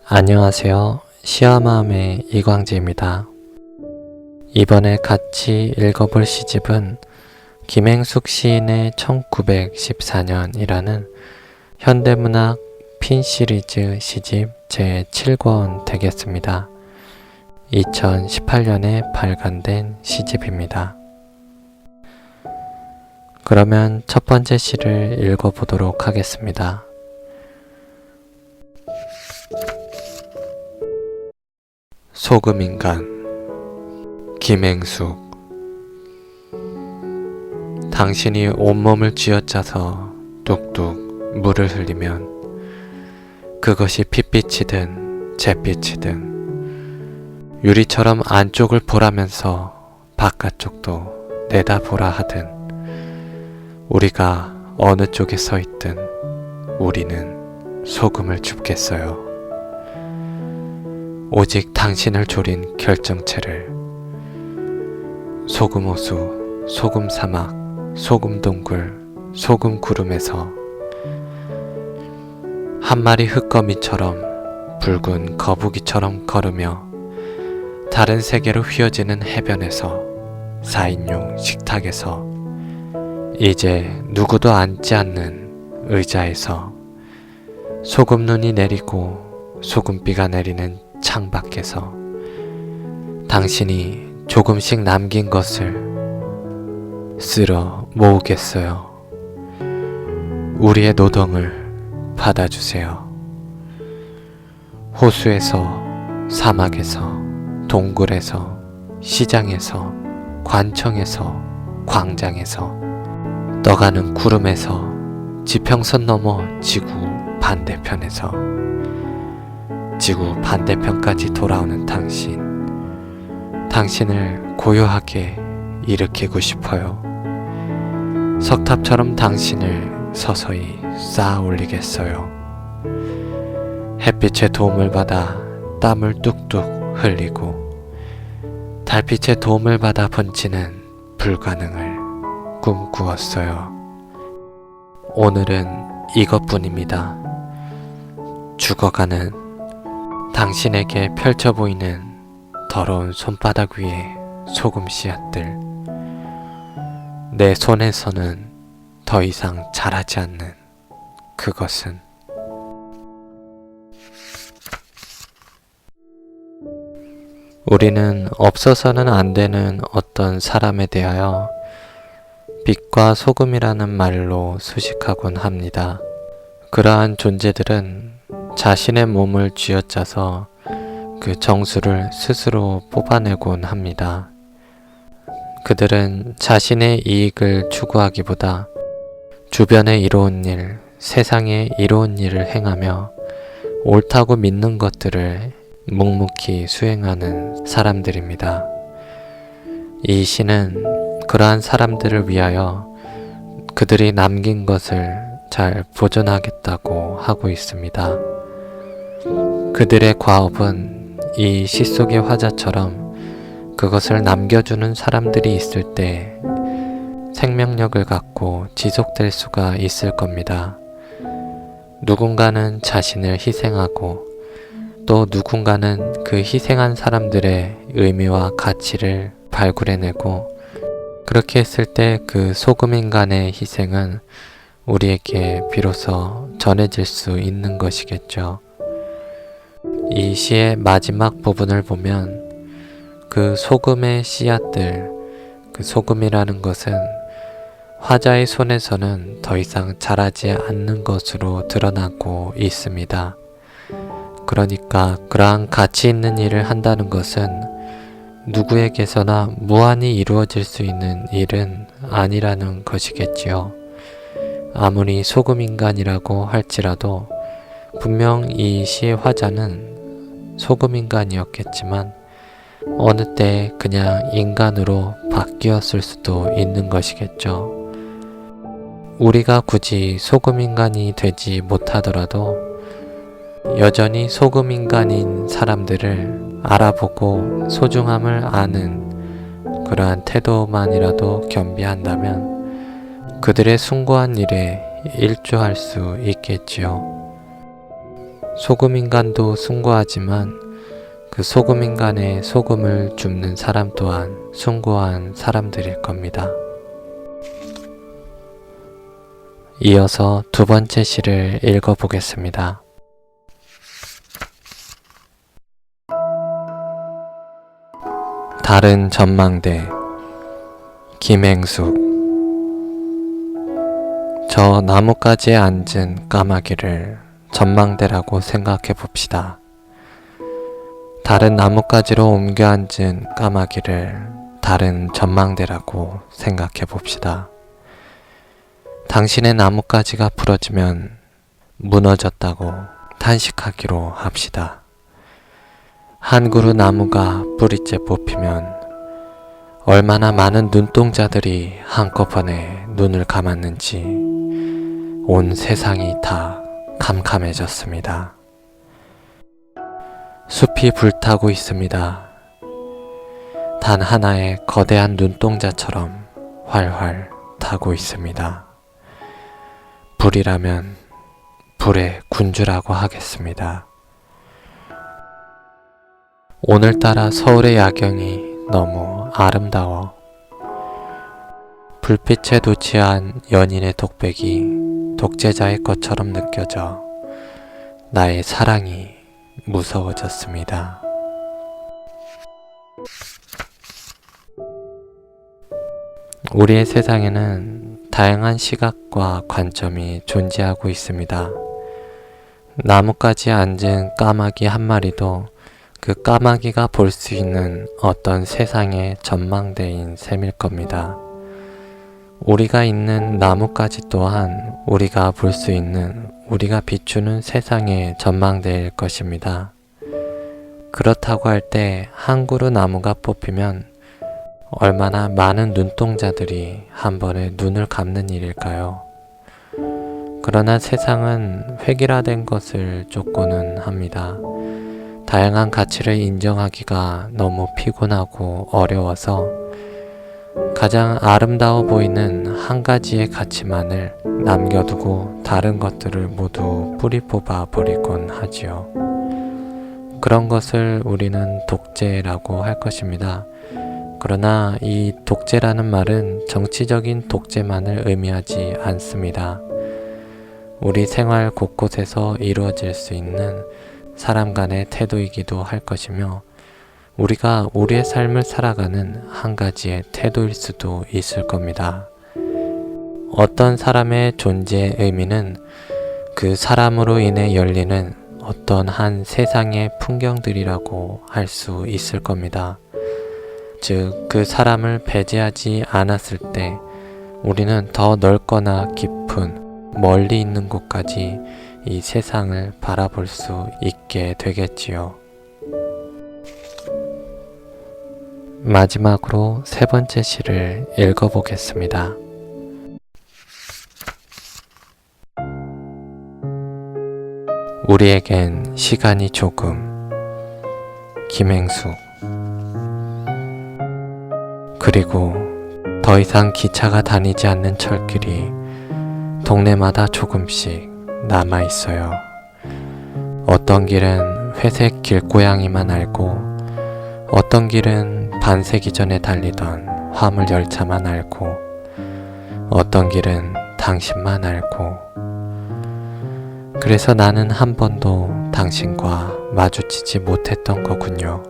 안녕하세요. 시아마음의 이광재입니다. 이번에 같이 읽어볼 시집은 김행숙 시인의 1914년이라는 현대문학 핀 시리즈 시집 제7권 되겠습니다. 2018년에 발간된 시집입니다. 그러면 첫 번째 시를 읽어보도록 하겠습니다. 소금인간 김행숙. 당신이 온몸을 쥐어짜서 뚝뚝 물을 흘리면 그것이 핏빛이든 잿빛이든 유리처럼 안쪽을 보라면서 바깥쪽도 내다보라 하든 우리가 어느 쪽에 서 있든 우리는 소금을 줍겠어요. 오직 당신을 조린 결정체를 소금호수, 소금사막, 소금동굴, 소금구름에서 한 마리 흙거미처럼 붉은 거북이처럼 걸으며 다른 세계로 휘어지는 해변에서 4인용 식탁에서 이제 누구도 앉지 않는 의자에서 소금눈이 내리고 소금비가 내리는 창밖에서 당신이 조금씩 남긴 것을 쓸어 모으겠어요. 우리의 노동을 받아주세요. 호수에서, 사막에서, 동굴에서, 시장에서, 관청에서, 광장에서, 떠가는 구름에서, 지평선 넘어 지구 반대편에서 지구 반대편까지 돌아오는 당신을 고요하게 일으키고 싶어요. 석탑처럼 당신을 서서히 쌓아 올리겠어요. 햇빛의 도움을 받아 땀을 뚝뚝 흘리고 달빛의 도움을 받아 번지는 불가능을 꿈꾸었어요. 오늘은 이것뿐입니다. 죽어가는 당신에게 펼쳐 보이는 더러운 손바닥 위에 소금 씨앗들. 내 손에서는 더 이상 자라지 않는 그것은 우리는 없어서는 안 되는 어떤 사람에 대하여 빛과 소금이라는 말로 수식하곤 합니다. 그러한 존재들은 자신의 몸을 쥐어짜서 그 정수를 스스로 뽑아내곤 합니다. 그들은 자신의 이익을 추구하기보다 주변에 이로운 일, 세상에 이로운 일을 행하며 옳다고 믿는 것들을 묵묵히 수행하는 사람들입니다. 이 시는 그러한 사람들을 위하여 그들이 남긴 것을 잘 보존하겠다고 하고 있습니다. 그들의 과업은 이 시 속의 화자처럼 그것을 남겨주는 사람들이 있을 때 생명력을 갖고 지속될 수가 있을 겁니다. 누군가는 자신을 희생하고 또 누군가는 그 희생한 사람들의 의미와 가치를 발굴해내고 그렇게 했을 때 그 소금인간의 희생은 우리에게 비로소 전해질 수 있는 것이겠죠. 이 시의 마지막 부분을 보면 그 소금의 씨앗들, 그 소금이라는 것은 화자의 손에서는 더 이상 자라지 않는 것으로 드러나고 있습니다. 그러니까 그러한 가치 있는 일을 한다는 것은 누구에게서나 무한히 이루어질 수 있는 일은 아니라는 것이겠지요. 아무리 소금인간이라고 할지라도 분명 이 시의 화자는 소금인간이었겠지만 어느 때 그냥 인간으로 바뀌었을 수도 있는 것이겠죠. 우리가 굳이 소금인간이 되지 못하더라도 여전히 소금인간인 사람들을 알아보고 소중함을 아는 그러한 태도만이라도 겸비한다면 그들의 숭고한 일에 일조할 수 있겠지요. 소금 인간도 숭고하지만 그 소금 인간의 소금을 줍는 사람 또한 숭고한 사람들일 겁니다. 이어서 두 번째 시를 읽어보겠습니다. 다른 전망대. 김행숙. 저 나뭇가지에 앉은 까마귀를 전망대라고 생각해 봅시다. 다른 나뭇가지로 옮겨 앉은 까마귀를 다른 전망대라고 생각해 봅시다. 당신의 나뭇가지가 부러지면 무너졌다고 탄식하기로 합시다. 한 그루 나무가 뿌리째 뽑히면 얼마나 많은 눈동자들이 한꺼번에 눈을 감았는지 온 세상이 다 캄캄해졌습니다. 숲이 불타고 있습니다. 단 하나의 거대한 눈동자처럼 활활 타고 있습니다. 불이라면 불의 군주라고 하겠습니다. 오늘따라 서울의 야경이 너무 아름다워. 불빛에 도취한 연인의 독백이 독재자의 것처럼 느껴져 나의 사랑이 무서워졌습니다. 우리의 세상에는 다양한 시각과 관점이 존재하고 있습니다. 나뭇가지에 앉은 까마귀 한 마리도 그 까마귀가 볼 수 있는 어떤 세상의 전망대인 셈일 겁니다. 우리가 있는 나뭇가지 또한 우리가 볼 수 있는, 우리가 비추는 세상의 전망대일 것입니다. 그렇다고 할 때 한 그루 나무가 뽑히면 얼마나 많은 눈동자들이 한 번에 눈을 감는 일일까요? 그러나 세상은 획일화된 것을 쫓고는 합니다. 다양한 가치를 인정하기가 너무 피곤하고 어려워서 가장 아름다워 보이는 한 가지의 가치만을 남겨두고 다른 것들을 모두 뿌리 뽑아 버리곤 하지요. 그런 것을 우리는 독재라고 할 것입니다. 그러나 이 독재라는 말은 정치적인 독재만을 의미하지 않습니다. 우리 생활 곳곳에서 이루어질 수 있는 사람 간의 태도이기도 할 것이며 우리가 우리의 삶을 살아가는 한 가지의 태도일 수도 있을 겁니다. 어떤 사람의 존재의 의미는 그 사람으로 인해 열리는 어떤 한 세상의 풍경들이라고 할 수 있을 겁니다. 즉, 그 사람을 배제하지 않았을 때 우리는 더 넓거나 깊은 멀리 있는 곳까지 이 세상을 바라볼 수 있게 되겠지요. 마지막으로 세 번째 시를 읽어보겠습니다. 우리에겐 시간이 조금. 김행숙. 그리고 더 이상 기차가 다니지 않는 철길이 동네마다 조금씩 남아 있어요. 어떤 길은 회색 길고양이만 알고, 어떤 길은 반세기 전에 달리던 화물 열차만 알고, 어떤 길은 당신만 알고. 그래서 나는 한 번도 당신과 마주치지 못했던 거군요.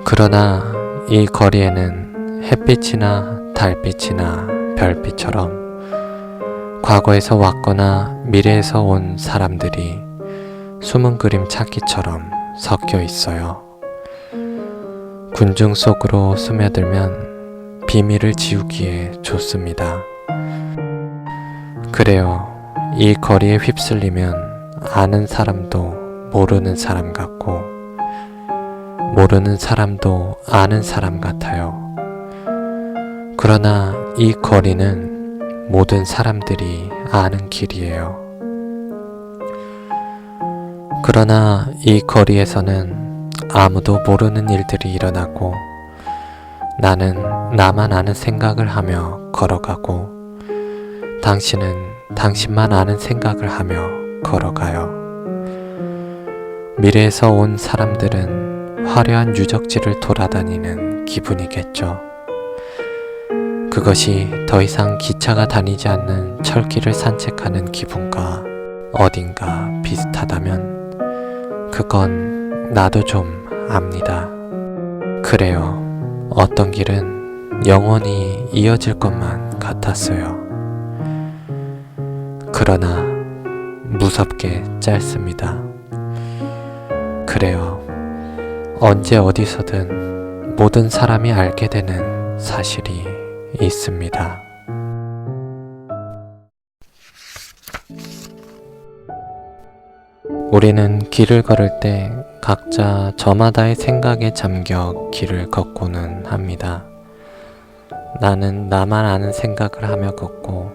그러나 이 거리에는 햇빛이나 달빛이나 별빛처럼 과거에서 왔거나 미래에서 온 사람들이 숨은 그림 찾기처럼 섞여 있어요. 군중 속으로 스며들면 비밀을 지우기에 좋습니다. 그래요. 이 거리에 휩쓸리면 아는 사람도 모르는 사람 같고, 모르는 사람도 아는 사람 같아요. 그러나 이 거리는 모든 사람들이 아는 길이에요. 그러나 이 거리에서는 아무도 모르는 일들이 일어나고, 나는 나만 아는 생각을 하며 걸어가고, 당신은 당신만 아는 생각을 하며 걸어가요. 미래에서 온 사람들은 화려한 유적지를 돌아다니는 기분이겠죠. 그것이 더 이상 기차가 다니지 않는 철길을 산책하는 기분과 어딘가 비슷하다면 그건 나도 좀 압니다. 그래요. 어떤 길은 영원히 이어질 것만 같았어요. 그러나 무섭게 짧습니다. 그래요. 언제 어디서든 모든 사람이 알게 되는 사실이 있습니다. 우리는 길을 걸을 때 각자 저마다의 생각에 잠겨 길을 걷고는 합니다. 나는 나만 아는 생각을 하며 걷고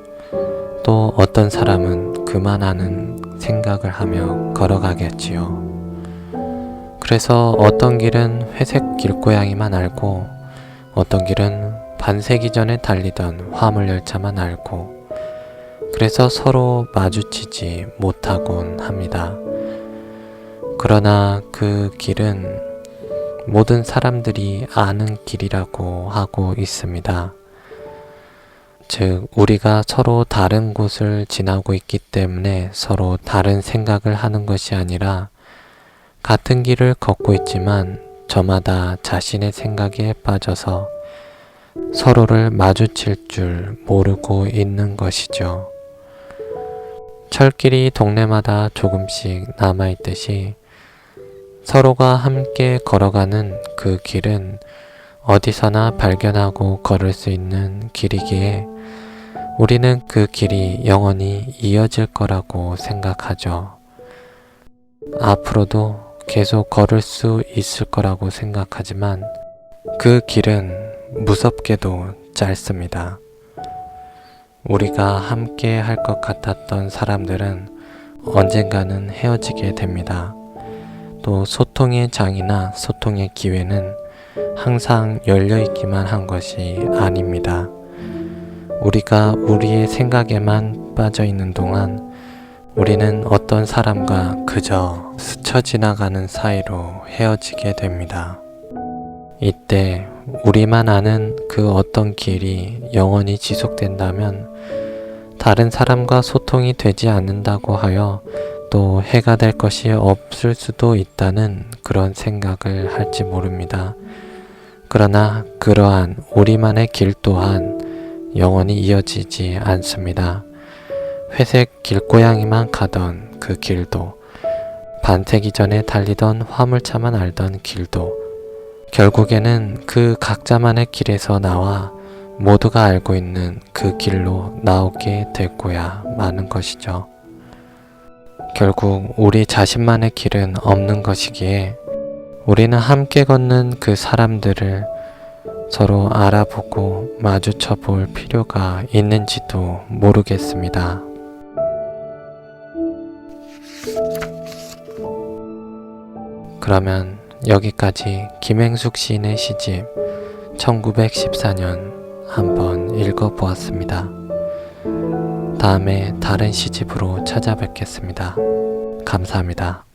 또 어떤 사람은 그만 아는 생각을 하며 걸어가겠지요. 그래서 어떤 길은 회색 길고양이만 알고 어떤 길은 반세기 전에 달리던 화물열차만 알고 그래서 서로 마주치지 못하곤 합니다. 그러나 그 길은 모든 사람들이 아는 길이라고 하고 있습니다. 즉, 우리가 서로 다른 곳을 지나고 있기 때문에 서로 다른 생각을 하는 것이 아니라 같은 길을 걷고 있지만 저마다 자신의 생각에 빠져서 서로를 마주칠 줄 모르고 있는 것이죠. 철길이 동네마다 조금씩 남아있듯이 서로가 함께 걸어가는 그 길은 어디서나 발견하고 걸을 수 있는 길이기에 우리는 그 길이 영원히 이어질 거라고 생각하죠. 앞으로도 계속 걸을 수 있을 거라고 생각하지만 그 길은 무섭게도 짧습니다. 우리가 함께 할 것 같았던 사람들은 언젠가는 헤어지게 됩니다. 또 소통의 장이나 소통의 기회는 항상 열려있기만 한 것이 아닙니다. 우리가 우리의 생각에만 빠져있는 동안 우리는 어떤 사람과 그저 스쳐 지나가는 사이로 헤어지게 됩니다. 이때 우리만 아는 그 어떤 길이 영원히 지속된다면 다른 사람과 소통이 되지 않는다고 하여 또 해가 될 것이 없을 수도 있다는 그런 생각을 할지 모릅니다. 그러나 그러한 우리만의 길 또한 영원히 이어지지 않습니다. 회색 길고양이만 가던 그 길도 반세기 전에 달리던 화물차만 알던 길도 결국에는 그 각자만의 길에서 나와 모두가 알고 있는 그 길로 나오게 됐고야 마는 것이죠. 결국 우리 자신만의 길은 없는 것이기에 우리는 함께 걷는 그 사람들을 서로 알아보고 마주쳐 볼 필요가 있는지도 모르겠습니다. 그러면 여기까지 김행숙 시인의 시집 1914년 한번 읽어보았습니다. 다음에 다른 시집으로 찾아뵙겠습니다. 감사합니다.